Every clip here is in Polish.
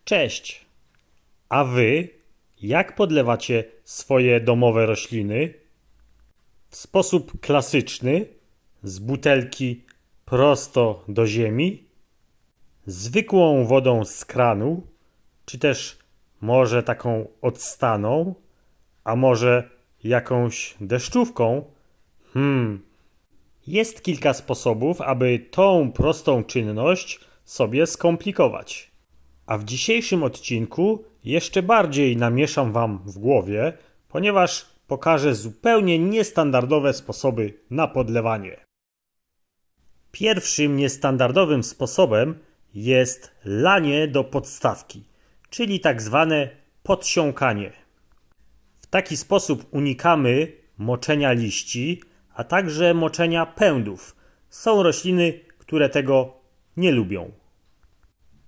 Cześć! A wy jak podlewacie swoje domowe rośliny? W sposób klasyczny, z butelki prosto do ziemi, zwykłą wodą z kranu, czy też może taką odstaną, a może jakąś deszczówką? Jest kilka sposobów, aby tą prostą czynność sobie skomplikować. A w dzisiejszym odcinku jeszcze bardziej namieszam wam w głowie, ponieważ pokażę zupełnie niestandardowe sposoby na podlewanie. Pierwszym niestandardowym sposobem jest lanie do podstawki, czyli tak zwane podsiąkanie. W taki sposób unikamy moczenia liści, a także moczenia pędów. Są rośliny, które tego nie lubią.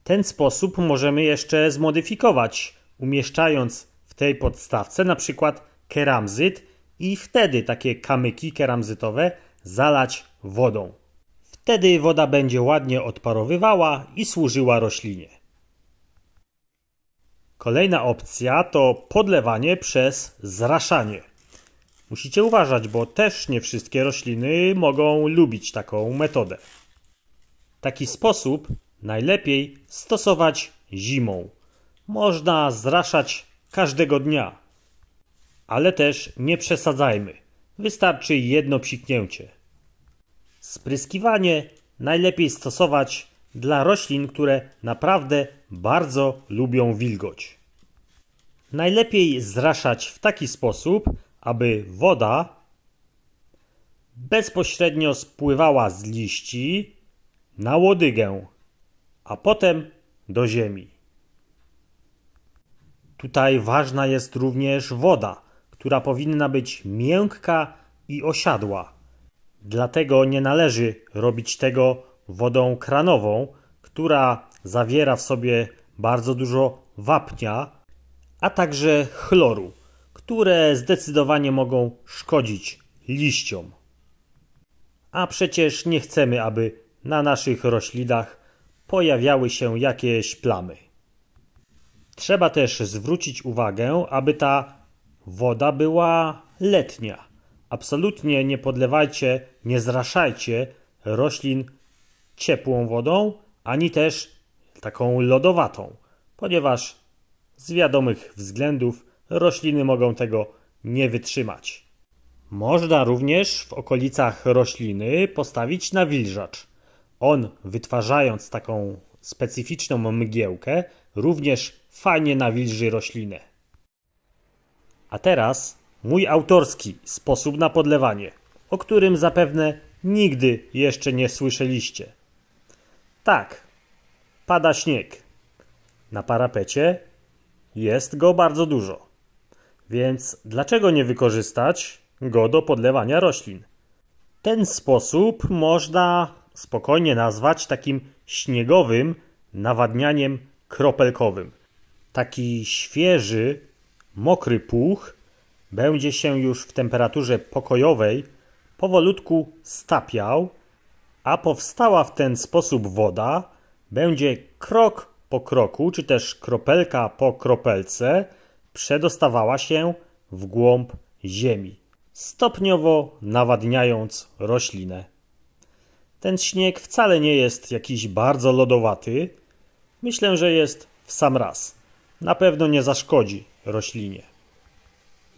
Ten sposób możemy jeszcze zmodyfikować, umieszczając w tej podstawce na przykład keramzyt i wtedy takie kamyki keramzytowe zalać wodą. Wtedy woda będzie ładnie odparowywała i służyła roślinie. Kolejna opcja to podlewanie przez zraszanie. Musicie uważać, bo też nie wszystkie rośliny mogą lubić taką metodę. Taki sposób najlepiej stosować zimą. Można zraszać każdego dnia, ale też nie przesadzajmy. Wystarczy jedno psiknięcie. Spryskiwanie najlepiej stosować dla roślin, które naprawdę bardzo lubią wilgoć. Najlepiej zraszać w taki sposób, aby woda bezpośrednio spływała z liści na łodygę, a potem do ziemi. Tutaj ważna jest również woda, która powinna być miękka i osiadła. Dlatego nie należy robić tego wodą kranową, która zawiera w sobie bardzo dużo wapnia, a także chloru, które zdecydowanie mogą szkodzić liściom. A przecież nie chcemy, aby na naszych roślinach pojawiały się jakieś plamy. Trzeba też zwrócić uwagę, aby ta woda była letnia. Absolutnie nie podlewajcie, nie zraszajcie roślin ciepłą wodą, ani też taką lodowatą, ponieważ z wiadomych względów rośliny mogą tego nie wytrzymać. Można również w okolicach rośliny postawić nawilżacz. On, wytwarzając taką specyficzną mgiełkę, również fajnie nawilży roślinę. A teraz mój autorski sposób na podlewanie, o którym zapewne nigdy jeszcze nie słyszeliście. Tak, pada śnieg. Na parapecie jest go bardzo dużo. Więc dlaczego nie wykorzystać go do podlewania roślin? Ten sposób można spokojnie nazwać takim śniegowym nawadnianiem kropelkowym. Taki świeży, mokry puch będzie się już w temperaturze pokojowej powolutku stapiał, a powstała w ten sposób woda będzie krok po kroku, czy też kropelka po kropelce przedostawała się w głąb ziemi, stopniowo nawadniając roślinę. Ten śnieg wcale nie jest jakiś bardzo lodowaty. Myślę, że jest w sam raz. Na pewno nie zaszkodzi roślinie.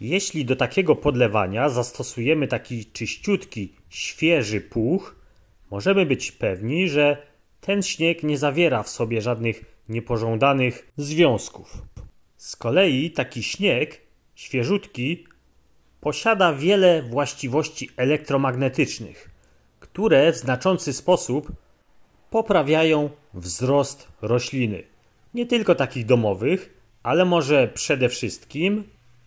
Jeśli do takiego podlewania zastosujemy taki czyściutki, świeży puch, możemy być pewni, że ten śnieg nie zawiera w sobie żadnych niepożądanych związków. Z kolei taki śnieg, świeżutki, posiada wiele właściwości elektromagnetycznych, które w znaczący sposób poprawiają wzrost rośliny. Nie tylko takich domowych, ale może przede wszystkim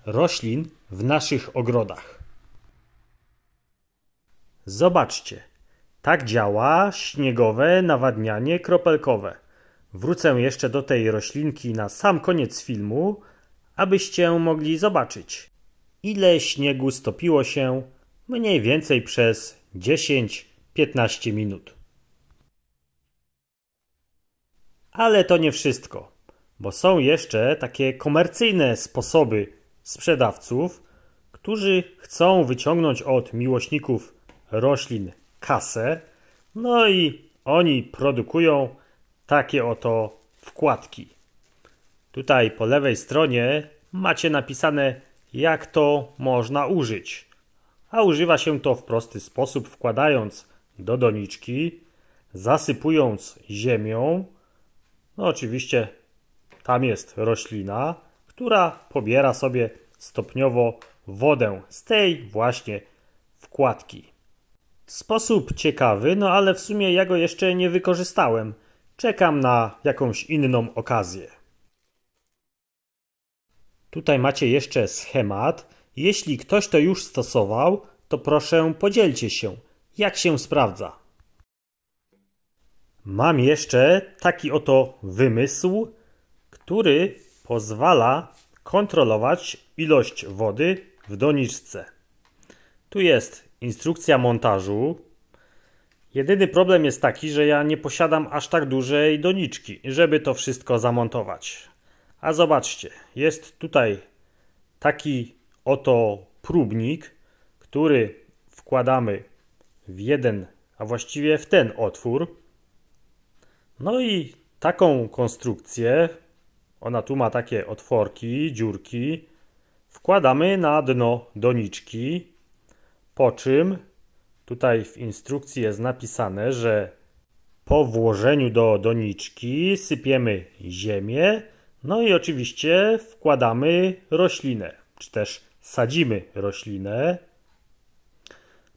roślin w naszych ogrodach. Zobaczcie, tak działa śniegowe nawadnianie kropelkowe. Wrócę jeszcze do tej roślinki na sam koniec filmu, abyście mogli zobaczyć, ile śniegu stopiło się mniej więcej przez 10-15 minut. Ale to nie wszystko. Bo są jeszcze takie komercyjne sposoby sprzedawców, którzy chcą wyciągnąć od miłośników roślin kasę, no i oni produkują takie oto wkładki. Tutaj po lewej stronie macie napisane, jak to można użyć. A używa się to w prosty sposób, wkładając do doniczki, zasypując ziemią. No oczywiście tam jest roślina, która pobiera sobie stopniowo wodę z tej właśnie wkładki. Sposób ciekawy, no ale w sumie ja go jeszcze nie wykorzystałem. Czekam na jakąś inną okazję. Tutaj macie jeszcze schemat. Jeśli ktoś to już stosował, to proszę podzielcie się, jak się sprawdza. Mam jeszcze taki oto wymysł, który pozwala kontrolować ilość wody w doniczce. Tu jest instrukcja montażu. Jedyny problem jest taki, że ja nie posiadam aż tak dużej doniczki, żeby to wszystko zamontować. A zobaczcie, jest tutaj taki oto próbnik, który wkładamy w jeden, a właściwie w ten otwór. No i taką konstrukcję, ona tu ma takie otworki, dziurki, wkładamy na dno doniczki, po czym tutaj w instrukcji jest napisane, że po włożeniu do doniczki sypiemy ziemię, no i oczywiście wkładamy roślinę, czy też sadzimy roślinę.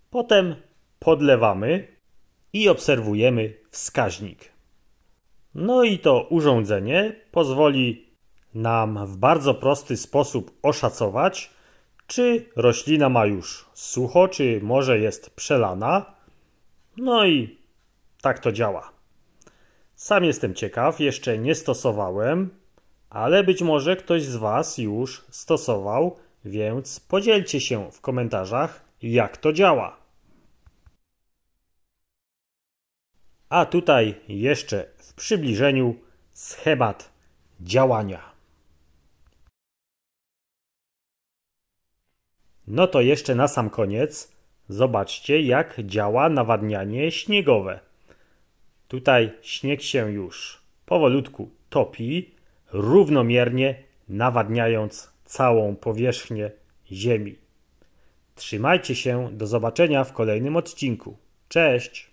Potem podlewamy i obserwujemy wskaźnik. No i to urządzenie pozwoli nam w bardzo prosty sposób oszacować, czy roślina ma już sucho, czy może jest przelana. No i tak to działa. Sam jestem ciekaw, jeszcze nie stosowałem, ale być może ktoś z Was już stosował, więc podzielcie się w komentarzach, jak to działa. A tutaj jeszcze w przybliżeniu schemat działania. No to jeszcze na sam koniec zobaczcie, jak działa nawadnianie śniegowe. Tutaj śnieg się już powolutku topi, równomiernie nawadniając całą powierzchnię ziemi. Trzymajcie się, do zobaczenia w kolejnym odcinku. Cześć!